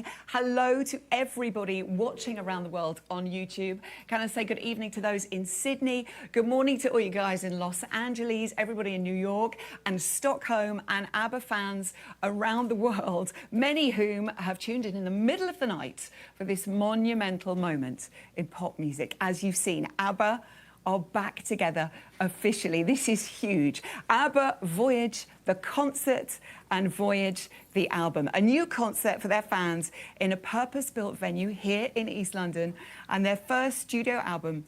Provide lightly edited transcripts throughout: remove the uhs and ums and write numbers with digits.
morning. Hello to everybody watching around the world on YouTube. Can I say good evening to those in Sydney? Good morning to all you guys in Los Angeles, everybody in New York and Stockholm, and ABBA fans around the world, many whom have tuned in the middle of the night for this monumental moment in pop music. As you've seen, ABBA are back together officially. This is huge. ABBA Voyage, the concert, and Voyage, the album. A new concert for their fans in a purpose-built venue here in East London, and their first studio album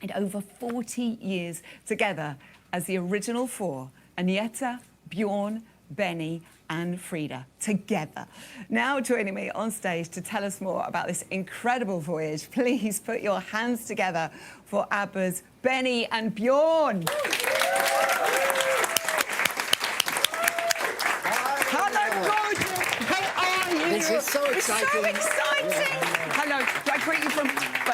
in over 40 years together as the original four, Agneta, Bjorn, Benny and Frida, together. Now joining me on stage to tell us more about this incredible voyage, please put your hands together for ABBA's Benny and Bjorn. Hello, gorgeous. How are you? This is so exciting. It's so exciting. Hello. Do I greet you from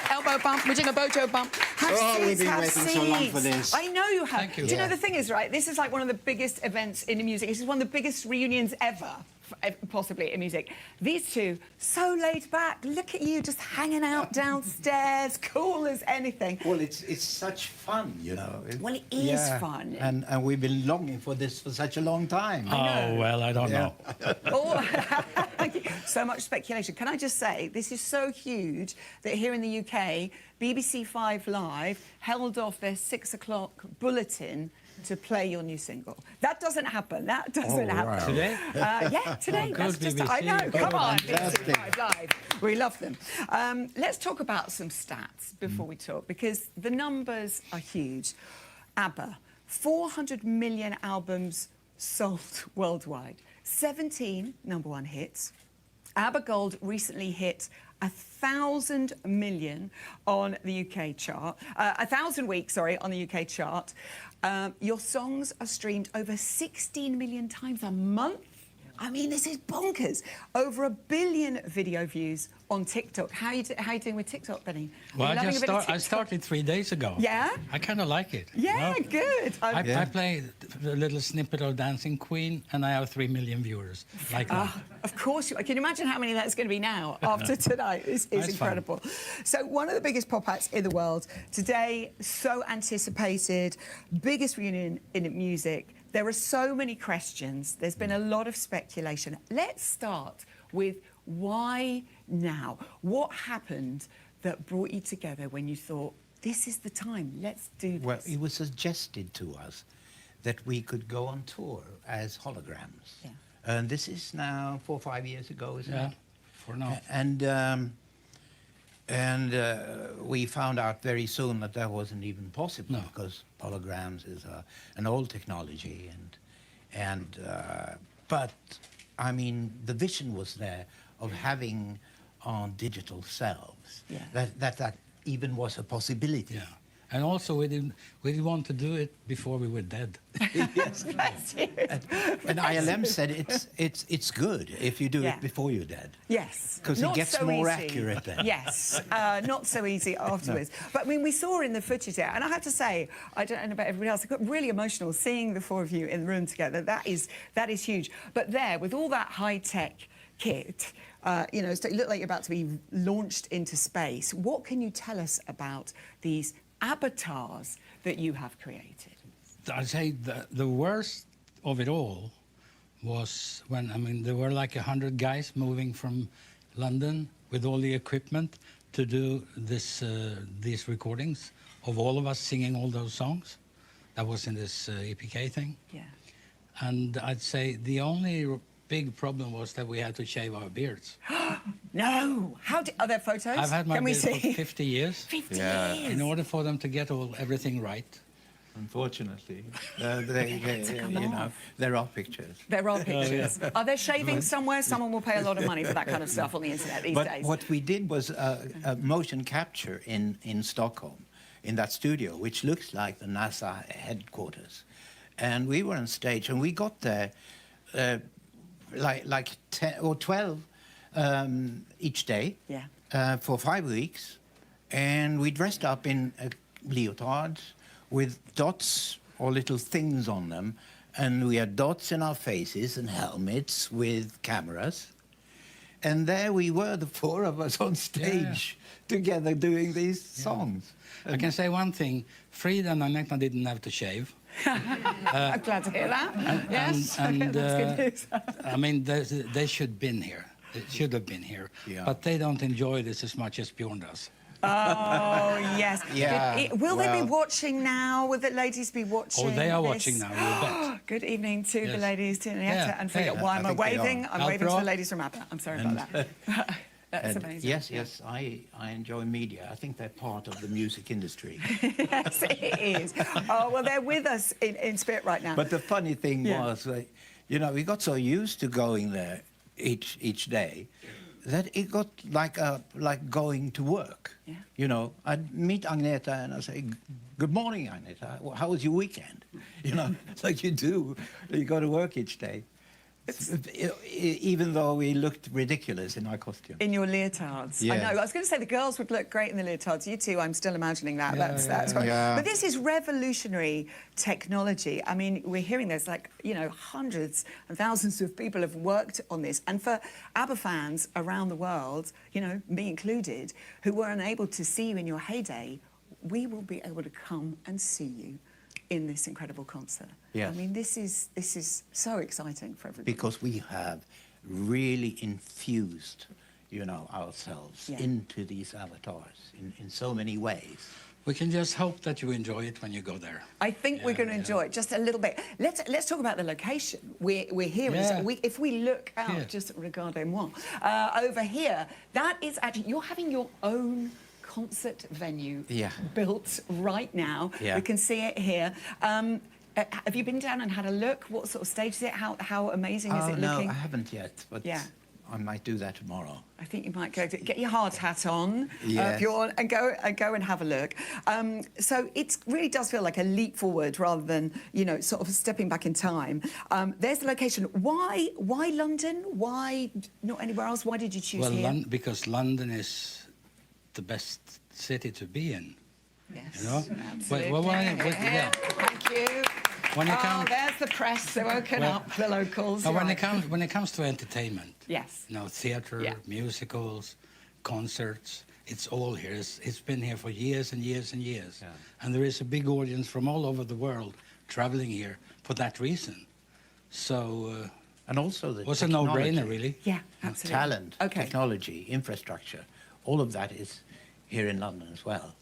elbow bump? We're doing a bojo bump. Have seats, we've been have waiting seats. so long for this. I know you have. Thank you. Do you know the thing is, right? This is like one of the biggest events in music. This is one of the biggest reunions ever, possibly in music. These two, so laid back. Look at you, just hanging out downstairs, cool as anything. Well, it's such fun, you know. Well, it is fun. And we've been longing for this for such a long time. Oh, well, I don't know. Oh, so much speculation. Can I just say, this is so huge that here in the UK, BBC 5 Live held off their 6 o'clock bulletin to play your new single. That doesn't happen. That doesn't happen. Wow. Today? Yeah, today. Oh, That's good just, I know. BBC. Come on, Fantastic. BBC 5 Live. We love them. Let's talk about some stats before we talk, because the numbers are huge. ABBA, 400 million albums sold worldwide, 17 #1 hits. ABBA Gold recently hit 1,000 million on the UK chart, 1,000 weeks, sorry, on the UK chart. Your songs are streamed over 16 million times a month. I mean, this is bonkers. Over 1 billion video views on TikTok. How you doing with TikTok, Benny? Well, Are you loving a bit of I TikTok? started 3 days ago. Yeah? I kind of like it. Yeah, you know? good. I play a little snippet of Dancing Queen, and I have 3 million viewers. Like that. Of course, you can you imagine how many that's going to be now after tonight? It's incredible. Fun. So one of the biggest pop acts in the world today, so anticipated, biggest reunion in music. There are so many questions. There's been a lot of speculation. Let's start with why now? What happened that brought you together when you thought, this is the time, let's do this? Well, it was suggested to us that we could go on tour as holograms. Yeah. And this is now 4 or 5 years ago, isn't Yeah, it? for now. And we found out very soon that that wasn't even possible, No. because holograms is an old technology, but I mean the vision was there of having our digital selves. Yeah. That even was a possibility. Yeah. And also, we didn't want to do it before we were dead. Yes. Bless you. And ILM said it's good if you do Yeah. it before you're dead. Yes. Because it Not gets so more easy. accurate then. Yes, not so easy afterwards. But I mean, we saw in the footage there, and I have to say, I don't know about everybody else, I got really emotional seeing the four of you in the room together. That is huge. But there, with all that high-tech kit, you know, so it looked like you're about to be launched into space. What can you tell us about these avatars that you have created? I'd say the worst of it all was when, I mean, there were like 100 guys moving from London with all the equipment to do these recordings of all of us singing all those songs. That was in this EPK thing. Yeah. And I'd say the only big problem was that we had to shave our beards. No! Are there photos? I've had my Can we beard for see? 50 years. 50 Yeah. years! In order for them to get everything right. Unfortunately. You know, there are pictures. There are pictures. Are there shavings somewhere? Someone will pay a lot of money for that kind of stuff on the internet these But days. what we did was a motion capture in Stockholm, in that studio, which looks like the NASA headquarters. And we were on stage, and we got there like 10 or 12 each day for 5 weeks. And we dressed up in leotards with dots or little things on them. And we had dots in our faces and helmets with cameras. And there we were, the four of us on stage together doing these songs. I can say one thing, Frida and Agneta didn't have to shave. I'm glad to hear that. Yes, and, okay, that's good news. I mean, they should have been here. They should have been here. Yeah. But they don't enjoy this as much as Bjorn does. Oh, yes. Yeah, Will they be well- watching now? Will the ladies be watching? Oh, they are this? watching now, you bet. Good evening to the Yes. ladies, to Agneta Yeah, and Frida. yeah, Why I am I think they are. waving? I'm waving to Alpro. the ladies from ABBA. I'm sorry about that. That's And amazing. yes, I enjoy media. I think they're part of the music industry. Yes, it is. Oh, well, they're with us in spirit right now. But the funny thing Yeah. was, you know, we got so used to going there each day that it got like going to work. Yeah. You know, I'd meet Agneta and I'd say, "Good morning, Agneta. How was your weekend?" You know, like you do. You go to work each day. Even though we looked ridiculous in our costume. In your leotards. I Yeah. know. I was going to say the girls would look great in the leotards. You two, I'm still imagining that. That's right. yeah. But this is revolutionary technology. I mean, we're hearing there's like, you know, hundreds and thousands of people have worked on this. And for ABBA fans around the world, you know, me included, who were unable to see you in your heyday, we will be able to come and see you in this incredible concert. Yes. I mean, this is so exciting for everybody. Because we have really infused, you know, ourselves Yeah. into these avatars in so many ways. We can just hope that you enjoy it when you go there. I think we're going to enjoy it just a little bit. Let's talk about the location. We're here. Yeah. If we look out, Here. just regardez-moi, over here, that is actually, you're having your own concert venue built right now. Yeah. We can see it here. Have you been down and had a look? What sort of stage is it? How amazing is it looking? No, I haven't yet, but Yeah. I might do that tomorrow. I think you might go to get your hard hat on, Yes. Bjorn, and go and have a look. So it really does feel like a leap forward rather than, you know, sort of stepping back in time. There's the location. Why London? Why not anywhere else? Why did you choose Well, here? because London is the best city to be in. Yes, You know? absolutely. Yeah. Thank you. When it comes, There's the press. They're woken Well, up, the locals. when right. it comes to entertainment, Yes. you know, theater, Yeah. musicals, concerts, it's all here. It's been here for years and years and years. Yeah. And there is a big audience from all over the world traveling here for that reason. So And also the it was a technology, no-brainer, really. Yeah, absolutely. talent, Okay. technology, infrastructure, all of that is here in London as well.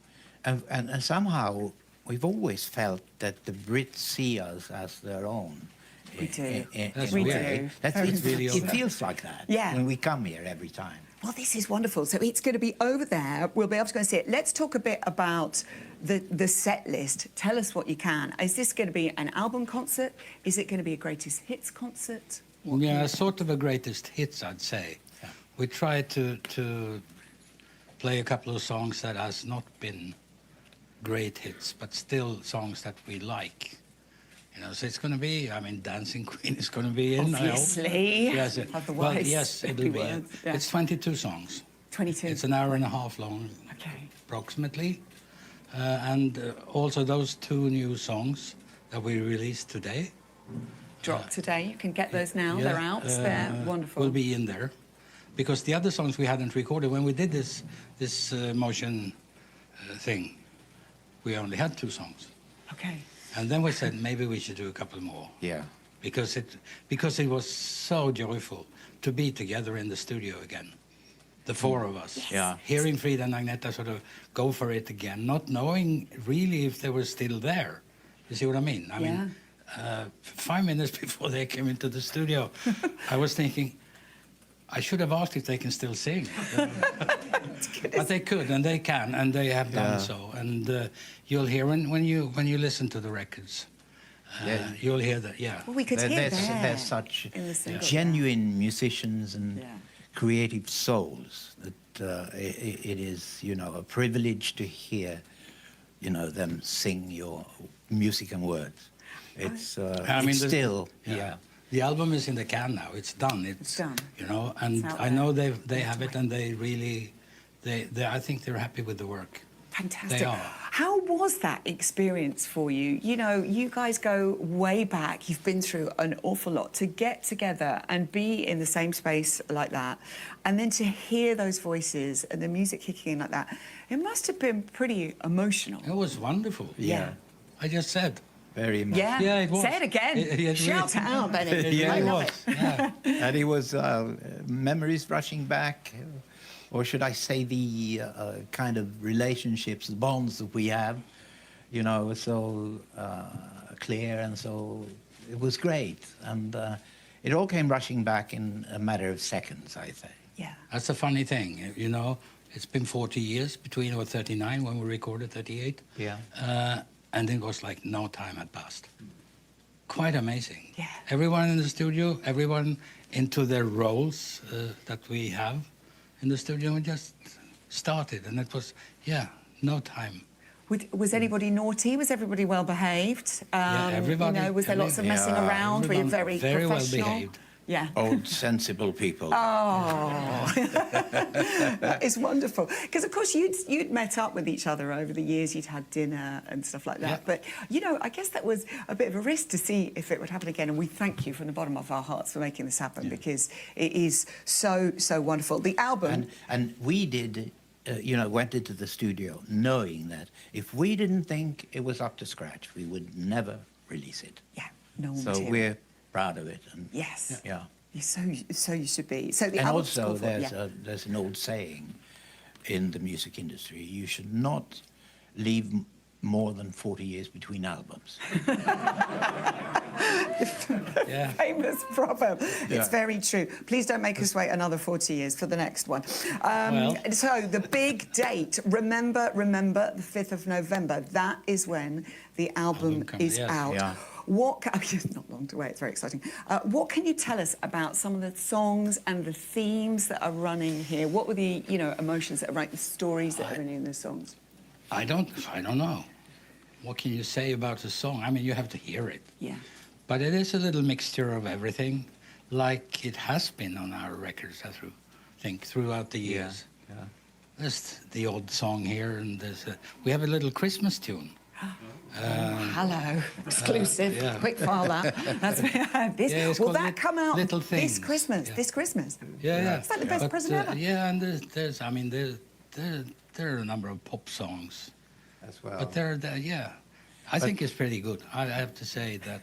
And somehow we've always felt that the Brits see us as their own. We do. That's We weird. do. It's really it odd. feels like that Yeah. when we come here every time. Well, this is wonderful. So it's going to be over there. We'll be able to go and see it. Let's talk a bit about the set list. Tell us what you can. Is this going to be an album concert? Is it going to be a greatest hits concert? Yeah, sort of a greatest hits, I'd say. Yeah. We try to play a couple of songs that has not been great hits, but still songs that we like. You know, so it's going to be, I mean, Dancing Queen is going to be in, Obviously. I hope. Yes, Otherwise, well, yes, it'll be. words, yeah. It's 22 songs. 22. It's an hour and a half long, Okay. approximately. And also those two new songs that we released today. Drop today. You can get those now. They're out. They're wonderful. Will be in there. Because the other songs we hadn't recorded, when we did this motion thing, we only had 2 songs. Okay. And then we said maybe we should do a couple more. Yeah. Because it was so joyful to be together in the studio again. The 4 of us. Yes. Yeah. Hearing Frida and Agneta sort of go for it again, not knowing really if they were still there. You see what I mean? I mean, 5 minutes before they came into the studio, I was thinking, I should have asked if they can still sing. But they could, and they can, and they have done so. And you'll hear when you listen to the records, you'll hear that. Yeah. Well, we could hear there. There's such in the single, genuine musicians and Yeah. creative souls that it is, you know, a privilege to hear, you know, them sing your music and words. It's I mean, it's there's- still yeah. The album is in the can now. It's done. It's done. You know, and out I there. know they have it, and they really, I think they're happy with the work. Fantastic. They are. How was that experience for you? You know, you guys go way back. You've been through an awful lot. To get together and be in the same space like that, and then to hear those voices and the music kicking in like that, it must have been pretty emotional. It was wonderful. Yeah. I just said. Very much. Yeah, Yeah, it was. Say it again. It Shout it out, Benny. Yeah, I it love was. it. Yeah. And it was memories rushing back, or should I say the kind of relationships, the bonds that we have, you know, were so clear, and so it was great. And it all came rushing back in a matter of seconds, I say. Yeah. That's the funny thing, you know. It's been 40 years between, or 39 when we recorded, 38. Yeah. And it was like no time had passed. Quite amazing. Yeah. Everyone in the studio, everyone into their roles that we have in the studio, we just started, and it was, no time. Was anybody naughty? Was everybody well behaved? Yeah, everybody. You know, was there lots of messing Yeah, around? Were you everyone very well professional? behaved. Yeah. Old, sensible people. Oh, that is wonderful. Because, of course, you'd met up with each other over the years. You'd had dinner and stuff like that. Yeah. But, you know, I guess that was a bit of a risk to see if it would happen again. And we thank you from the bottom of our hearts for making this happen, because it is so, so wonderful. The album... And we did, you know, went into the studio knowing that if we didn't think it was up to scratch, we would never release it. Yeah, no So material. we're proud of it. And Yes. yeah. So you should be. So the And album's also, called for- there's an old saying in the music industry: you should not leave more than 40 years between albums. Yeah. Famous proverb. Yeah. It's very true. Please don't make us wait another 40 years for the next one. Well. So the big date, remember, the 5th of November. That is when the album comes, is yes. out. Yeah. It's not long to wait. It's very exciting. What can you tell us about some of the songs and the themes that are running here? What were the, you know, emotions that are running, the stories that are running in the songs? I don't know. What can you say about the song? I mean, you have to hear it. Yeah. But it is a little mixture of everything, like it has been on our records, I think, throughout the years. Yeah. There's the odd song here, and we have a little Christmas tune. Hello, exclusive. yeah. Quick file that. That's this. Yeah, it's Will called that come out Little this Things. Christmas? Yeah. This Christmas. Yeah. Is that the best present ever? Yeah, and there's I mean, there are a number of pop songs, As well. but yeah. I think it's pretty good. I have to say that.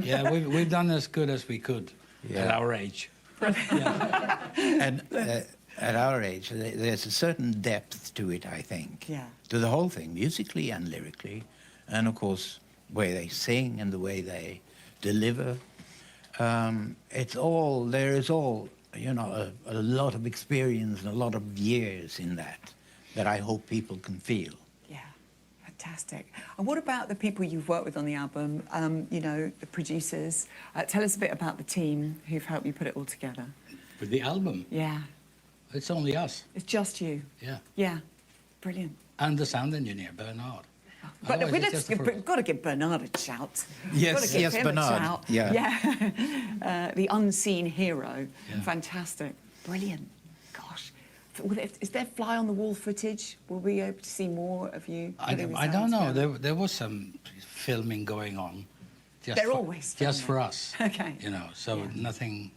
Yeah, we've done as good as we could at our age. And at our age, there's a certain depth to it, I think. Yeah. To the whole thing, musically and lyrically, and of course, the way they sing and the way they deliver. There is all, you know, a lot of experience and a lot of years in that I hope people can feel. Yeah, fantastic. And what about the people you've worked with on the album? You know, the producers. Tell us a bit about the team who've helped you put it all together. With the album, Yeah, it's only us. it's just you. Yeah. Yeah, brilliant. And the sound engineer, Bernard. But Otherwise, it's just we've got to give Bernard a shout. Yes, Gotta give yes, him Bernard. A shout. Yeah. Yeah. The unseen hero. Yeah. Fantastic. Brilliant. Gosh. Is there fly on the wall footage? Will we be able to see more of you? I putting this don't out know. together? There was some filming going on. Just They're for, always just for filming. us. Okay. You know, so Yeah. nothing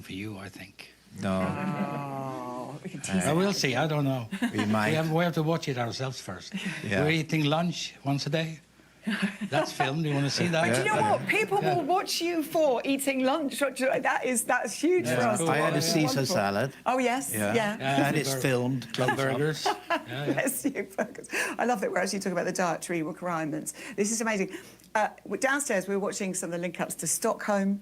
for you, I think. No, Oh, we can tease I it. will see. I don't know. we might. We have to watch it ourselves first. Yeah. We're eating lunch once a day. That's filmed. You want to see that? Do you know what? People will watch you for eating lunch. That's huge for us. cool. I had a That's Caesar wonderful. salad. Oh, yes. Yeah. That is Bur- filmed. close up. Burgers. Yeah. Bless you, Fergus. I love that we're actually talking about the dietary requirements. This is amazing. Downstairs, we're watching some of the link-ups to Stockholm.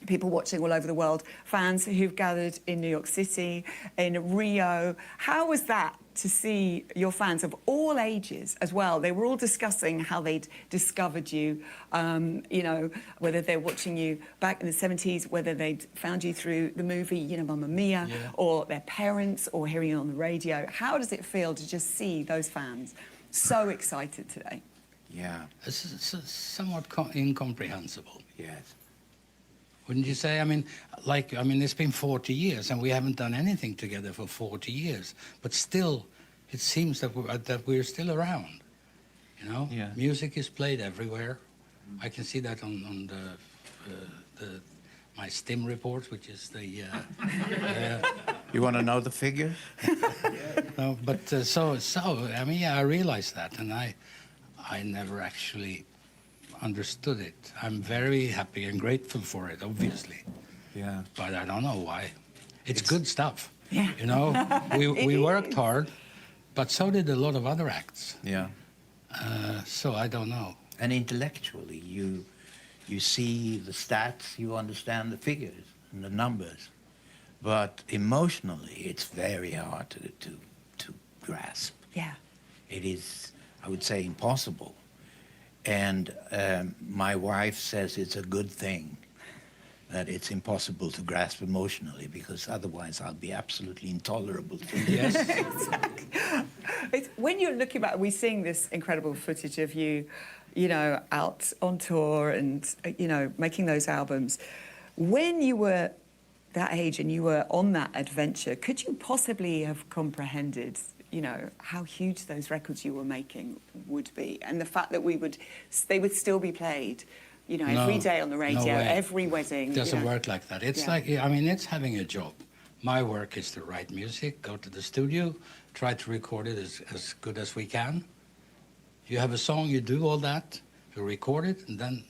People watching all over the world, fans who've gathered in New York City, in Rio. How was that to see your fans of all ages as well? They were all discussing how they'd discovered you, you know, whether they're watching you back in the 70s, whether they'd found you through the movie, you know, Mamma Mia, Yeah. or their parents, or hearing you on the radio. How does it feel to just see those fans so excited today? Yeah, It's somewhat incomprehensible. yes. Wouldn't you say? I mean, it's been 40 years and we haven't done anything together for 40 years. But still, it seems that we're still around. You know, Yeah. music is played everywhere. I can see that on my STIM report, which is the. You want to know the figures? No, but so I mean, yeah, I realized that, and I never actually understood it. I'm very happy and grateful for it, obviously, Yeah. but I don't know why. It's good stuff. Yeah. You know, we It worked is. hard, but so did a lot of other acts. Yeah. So I don't know. And intellectually, you see the stats, you understand the figures and the numbers, but emotionally, it's very hard to grasp. Yeah. It is, I would say, impossible. And my wife says it's a good thing that it's impossible to grasp emotionally, because otherwise I'll be absolutely intolerable to you. Yes. It's, when you're looking back, we're seeing this incredible footage of you, you know, out on tour and, you know, making those albums. When you were that age and you were on that adventure, could you possibly have comprehended, you know, how huge those records you were making would be, and the fact that they would still be played, you know, every day on the radio, way. every wedding? It doesn't you know? work like that. It's Yeah. like, I mean, it's having a job. My work is to write music, go to the studio, try to record it as good as we can. You have a song, you do all that, you record it, and then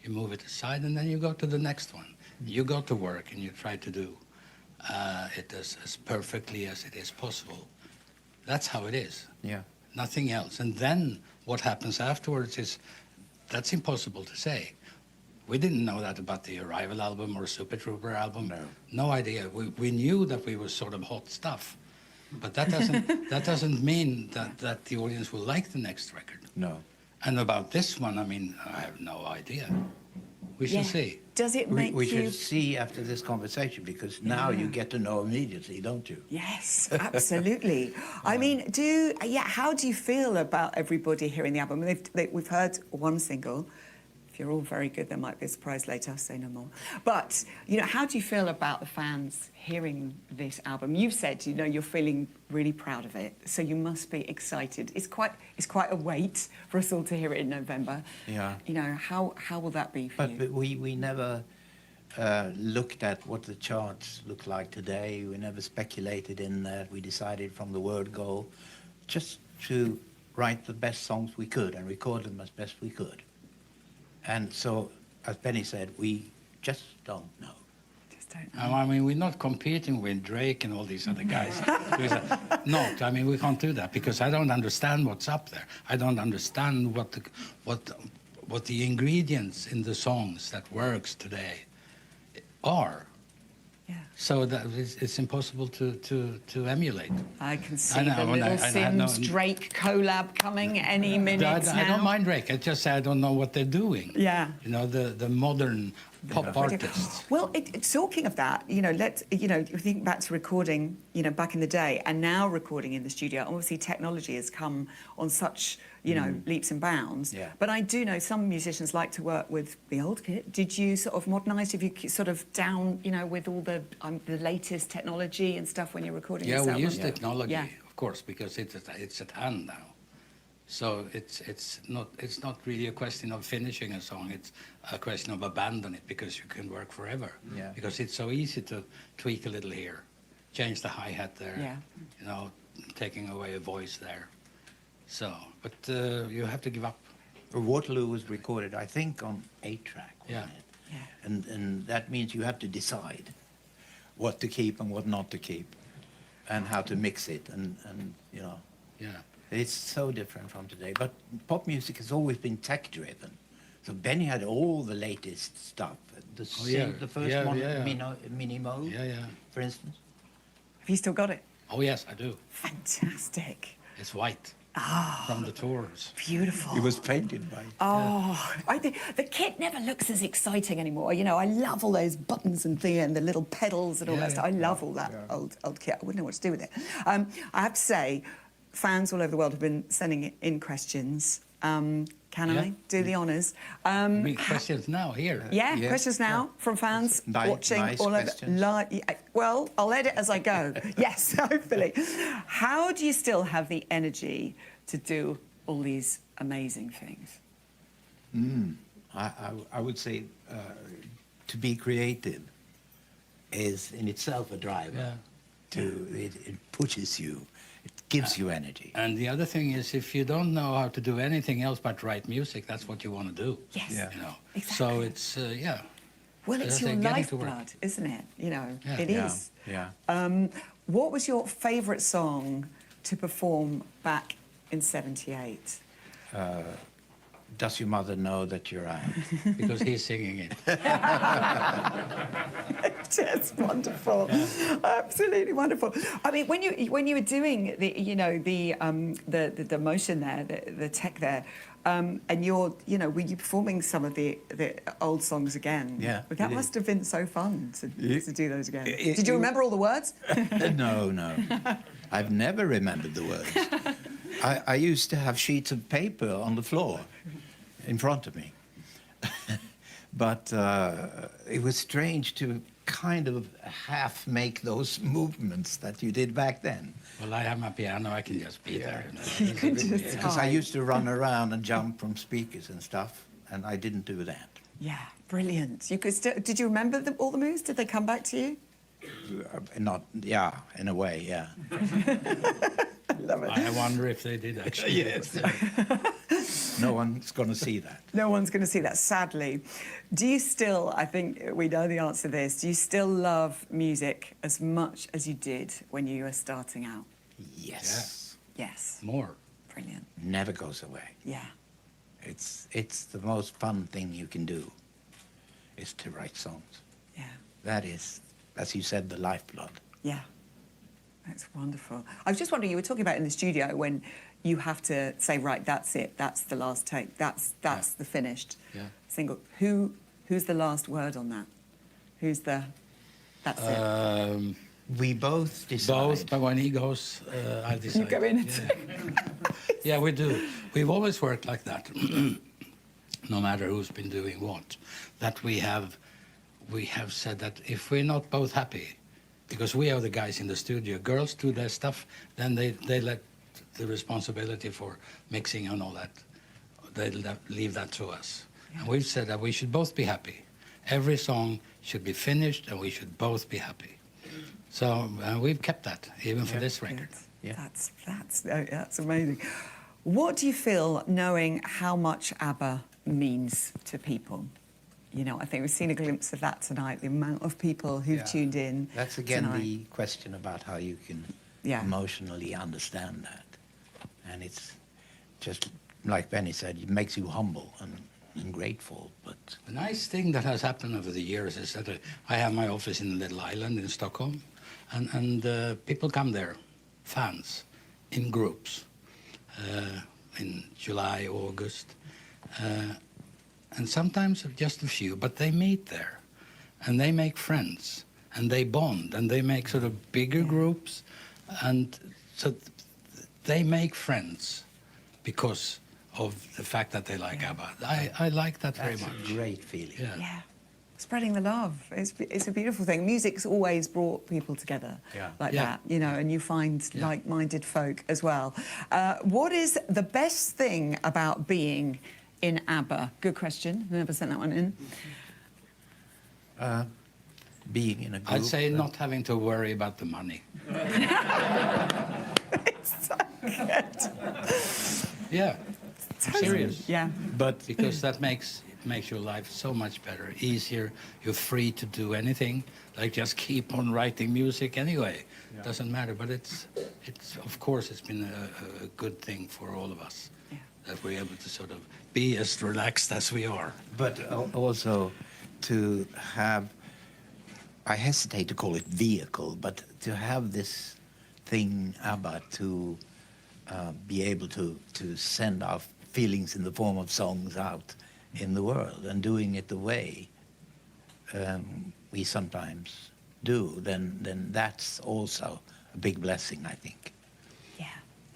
you move it aside, and then you go to the next one. You go to work and you try to do it as perfectly as it is possible. That's how it is. Yeah. Nothing else. And then what happens afterwards that's impossible to say. We didn't know that about the Arrival album or Super Trooper album. No idea. We knew that we were sort of hot stuff, but that doesn't mean that the audience will like the next record. No. And about this one, I mean, I have no idea. We shall see. Does it make We you... should see after this conversation, because now you get to know immediately, don't you? Yes, absolutely. I mean, how do you feel about everybody hearing the album? We've heard one single. If you're all very good, there might be a surprise later. I'll say no more. But, you know, how do you feel about the fans hearing this album? You've said, you know, you're feeling really proud of it, so you must be excited. It's quite a wait for us all to hear it in November. Yeah. You know, how will that be for you? But we never looked at what the charts look like today. We never speculated in that. We decided from the word go just to write the best songs we could and record them as best we could. And so, as Benny said, we just don't know. Just don't know. I mean, we're not competing with Drake and all these other guys. I mean, we can't do that, because I don't understand what's up there. I don't understand what the ingredients in the songs that works today are. Yeah. So that it's impossible to emulate. I can see know, the and little I Sims know- Drake collab coming any minute I now. don't mind Drake. I just say I don't know what they're doing. Yeah. You know, the modern pop artists. Well, talking of that, you know, you think back to recording, you know, back in the day, and now recording in the studio. Obviously, technology has come on such, you know, leaps and bounds. Yeah. But I do know some musicians like to work with the old kit. Did you sort of modernise? Have you sort of down, you know, with all the latest technology and stuff when you're recording? Yeah, this we album? use technology, Yeah. of course, because it's at hand now. So it's not really a question of finishing a song. It's a question of abandoning it, because you can work forever. Yeah. Because it's so easy to tweak a little here, change the hi-hat there. Yeah. You know, taking away a voice there. So, but you have to give up. Waterloo was recorded, I think, on 8-track, wasn't Yeah. it? Yeah. And that means you have to decide what to keep and what not to keep, and how to mix it, and you know. Yeah. It's so different from today. But pop music has always been tech-driven. So Benny had all the latest stuff. The first one, Mini Mo, for instance. Have you still got it? Oh yes, I do. Fantastic. It's white from the tours. Beautiful. It was painted by... Oh, I think the kit never looks as exciting anymore. You know, I love all those buttons and the little pedals and all that stuff. I love all that old kit. I wouldn't know what to do with it. I have to say, fans all over the world have been sending in questions. Can I do the honours? Questions now, here. Yeah, questions now from fans watching nice all over. questions. Well, I'll edit as I go. Yes, hopefully. How do you still have the energy to do all these amazing things? I would say to be creative is in itself a driver. It pushes you. It gives you energy. And the other thing is, if you don't know how to do anything else but write music, that's what you want to do. Yes. Yeah. You know. Exactly. So it's Well, it's As your I get into work. lifeblood, isn't it? You know, Yeah. it Yeah, is. yeah. What was your favourite song to perform back in '78? Does your mother know that you're out? because he's singing it. Just wonderful, absolutely wonderful. I mean, when you were doing the motion there, the tech there, and were you performing some of the old songs again? Yeah, But that we must have been so fun to do those again. It- Did you remember all the words? No. I've never remembered the words. I used to have sheets of paper on the floor in front of me. But it was strange to kind of half make those movements that you did back then. Well, I have my piano, I can just be there. You could just Because I used to run around and jump from speakers and stuff, and I didn't do that. Yeah, brilliant. You could still. Did you remember all the moves? Did they come back to you? In a way, yeah. Love it. I wonder if they did actually. Yes. No one's going to see that. No one's going to see that, sadly. Do you still, I think we know the answer to this, do you still love music as much as you did when you were starting out? Yes. Yes. More. Brilliant. Never goes away. Yeah. It's the most fun thing you can do, is to write songs. Yeah. That is, as you said, the lifeblood. Yeah. That's wonderful. I was just wondering, you were talking about in the studio when you have to say, right, that's it, that's the last take, that's the finished single. Who's the last word on that? Who's the, that's it? We both decide. Both, but when he goes, I decide. You go in and Yeah, we do. We've always worked like that, no matter who's been doing what. That we have said that if we're not both happy, because we are the guys in the studio, girls do their stuff, then they let the responsibility for mixing and all that, they leave that to us. Yeah. And we've said that we should both be happy. Every song should be finished and we should both be happy. So we've kept that, even for this record. Yeah. That's amazing. What do you feel knowing how much ABBA means to people? You know, I think we've seen a glimpse of that tonight, the amount of people who've tuned in. That's again tonight. the question about how you can emotionally understand that. And it's just, like Benny said, it makes you humble and grateful. But the nice thing that has happened over the years is that I have my office in a little island in Stockholm, and people come there, fans, in groups, in July, August. And sometimes just a few, but they meet there, and they make friends, and they bond, and they make sort of bigger groups, and so they make friends because of the fact that they like ABBA. I like that very much. That's a great feeling. Yeah. Spreading the love. It's a beautiful thing. Music's always brought people together like that, you know, and you find like-minded folk as well. What is the best thing about being in ABBA? Good question. Whoever sent that one in. Being in a group. I'd say not having to worry about the money. It's so good. Yeah, I'm serious. Yeah. But because that makes your life so much better, easier. You're free to do anything. Like just keep on writing music anyway. Doesn't matter. But it's of course it's been a good thing for all of us that we're able to sort of be as relaxed as we are. But also to have, I hesitate to call it vehicle, but to have this thing, ABBA, to be able to send our feelings in the form of songs out in the world and doing it the way we sometimes do, then that's also a big blessing, I think. Yeah.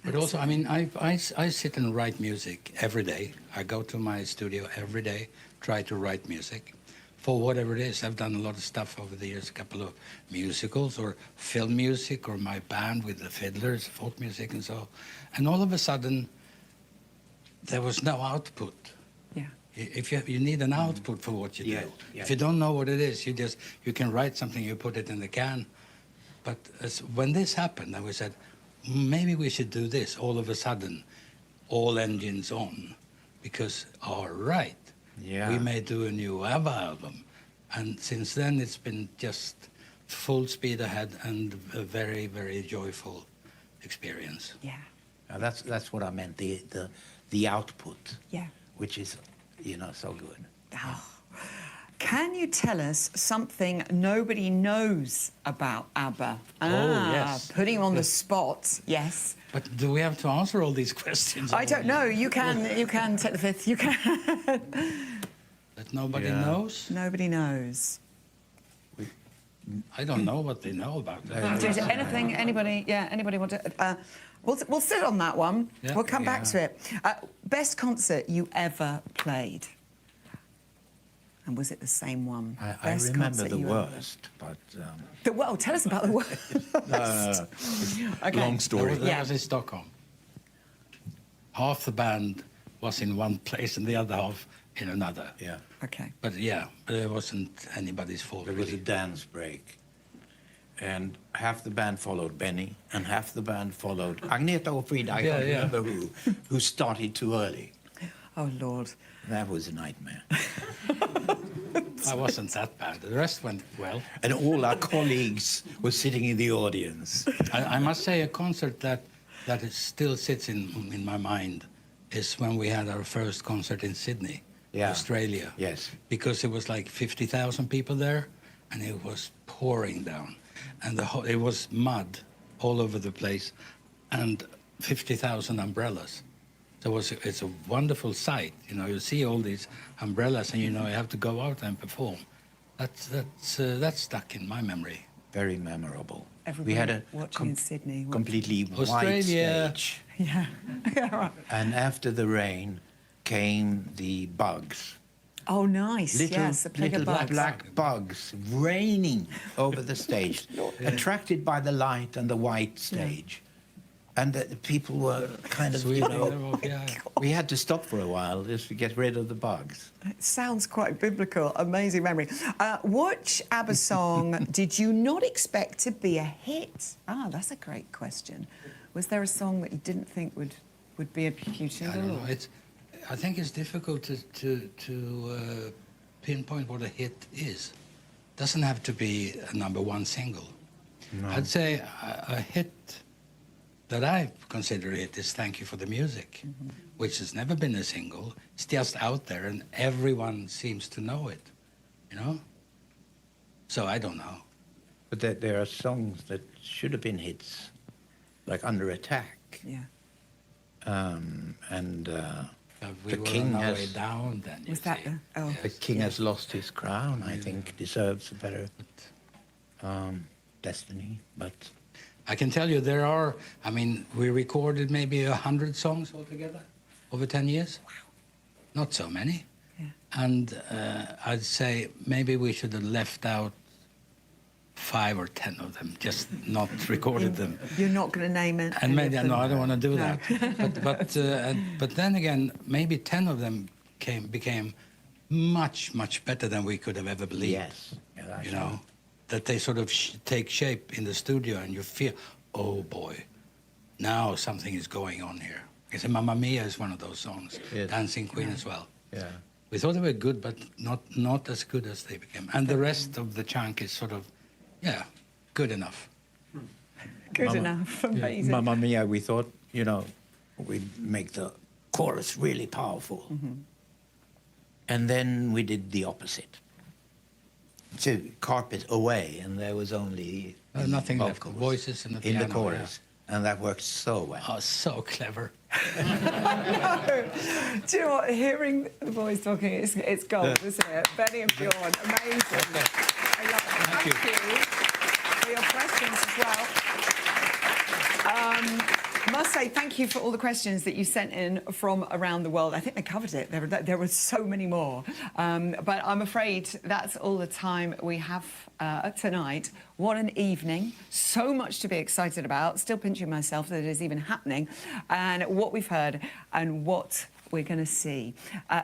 But also, I mean, I sit and write music every day. I go to my studio every day, try to write music for whatever it is. I've done a lot of stuff over the years, a couple of musicals or film music or my band with the fiddlers, folk music and so. And all of a sudden, there was no output. Yeah. If you need an output for what you do. Yeah. If you don't know what it is, you can write something, you put it in the can. But when this happened, and we said, maybe we should do this. All of a sudden, all engines on, because all right, we may do a new ABBA album, and since then it's been just full speed ahead and a very, very joyful experience. Yeah. Now that's what I meant. The output. Yeah. Which is, so good. Oh. Can you tell us something nobody knows about ABBA? Yes. Putting you on the spot. Yes. But do we have to answer all these questions? I don't know. You can take the fifth. You can. That nobody knows? Nobody knows. I don't know what they know about that. Anything? Anybody? Yeah. Anybody want to? We'll sit on that one. Yeah. We'll come back to it. Best concert you ever played? And was it the same one? I remember the worst, but... Well, tell us about the worst. Okay. Long story. That was in Stockholm. Half the band was in one place and the other half in another. Yeah. Okay. But yeah, it wasn't anybody's fault. There was a dance break. And half the band followed Benny, and half the band followed Agneta or Frida, I can't remember who started too early. Oh, Lord. That was a nightmare. I wasn't that bad. The rest went well. And all our colleagues were sitting in the audience. I must say a concert that still sits in my mind is when we had our first concert in Sydney, Australia. Yes. Because it was like 50,000 people there, and it was pouring down. And it was mud all over the place, and 50,000 umbrellas. So it's a wonderful sight. You see all these umbrellas, and you have to go out and perform. That's stuck in my memory. Very memorable. Everybody we had a watching in Sydney. completely white Australia. stage. Yeah. Yeah, right. And after the rain came the bugs. Oh, nice. Little, yes, the plague of little bugs. black bugs raining over the stage, attracted by the light and the white stage. And the people were kind of, we had to stop for a while just to get rid of the bugs. It sounds quite biblical. Amazing memory. Which ABBA song did you not expect to be a hit? That's a great question. Was there a song that you didn't think would be a huge hit? I don't know. I think it's difficult to pinpoint what a hit is. It doesn't have to be a #1 single. No. I'd say a hit that I consider it is Thank You for the Music, which has never been a single. It's just out there and everyone seems to know it, So I don't know. But there are songs that should have been hits, like Under Attack. Yeah. We the were King on our has... way down then, Was that the... Oh. The King Has Lost His Crown, I think, deserves a better destiny, but... I can tell you there are, we recorded maybe 100 songs altogether over 10 years. Wow. Not so many. Yeah. And I'd say maybe we should have left out 5 or 10 of them, just not recorded them. You're not going to name it? And maybe, no, I don't want to do that. But then again, maybe 10 of them became much, much better than we could have ever believed. Yes. Yeah, that they sort of take shape in the studio and you feel, oh boy, now something is going on here. Because Mamma Mia is one of those songs, yes. Dancing Queen as well. Yeah. We thought they were good, but not as good as they became. And the rest of the chunk is sort of, good enough. Good enough, amazing. Mamma Mia, we thought, we'd make the chorus really powerful. And then we did the opposite. So carpet away, and there was only nothing left. Voices and the piano, in the chorus, and that worked so well. Oh, so clever. No. Do you know what? Hearing the boys talking, it's gold, isn't it? Benny and Bjorn, amazing. I love it. Thank you for your questions as well. I must say thank you for all the questions that you sent in from around the world. I think they covered it. There were so many more. But I'm afraid that's all the time we have tonight. What an evening. So much to be excited about. Still pinching myself that it is even happening. And what we've heard and what we're going to see.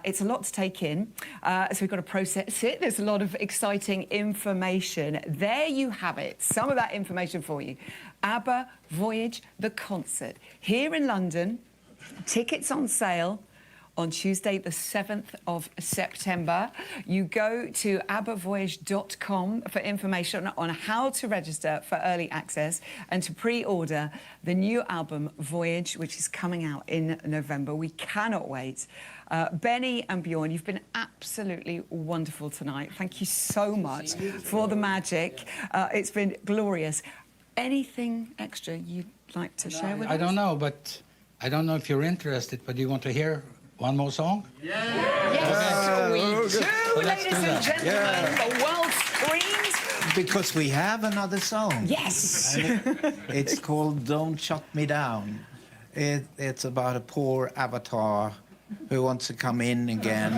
It's a lot to take in, so we've got to process it. There's a lot of exciting information. There you have it, some of that information for you. ABBA Voyage, the concert, here in London. Tickets on sale on Tuesday, the 7th of September. You go to abbavoyage.com for information on how to register for early access and to pre-order the new album, Voyage, which is coming out in November. We cannot wait. Benny and Bjorn, you've been absolutely wonderful tonight. Thank you so much for the magic. It's been glorious. Anything extra you'd like to share with us? I don't know, but I don't know if you're interested, but do you want to hear one more song? Yes, we do, Well, let's ladies do and that. gentlemen. The world screams. Because we have another song. Yes. It's called Don't Shut Me Down. It's about a poor avatar who wants to come in again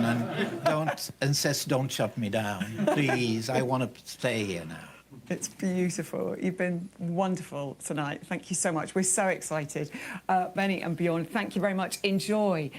and says, don't shut me down. Please, I want to stay here now. It's beautiful. You've been wonderful tonight. Thank you so much. We're so excited. Benny and Bjorn, thank you very much. Enjoy.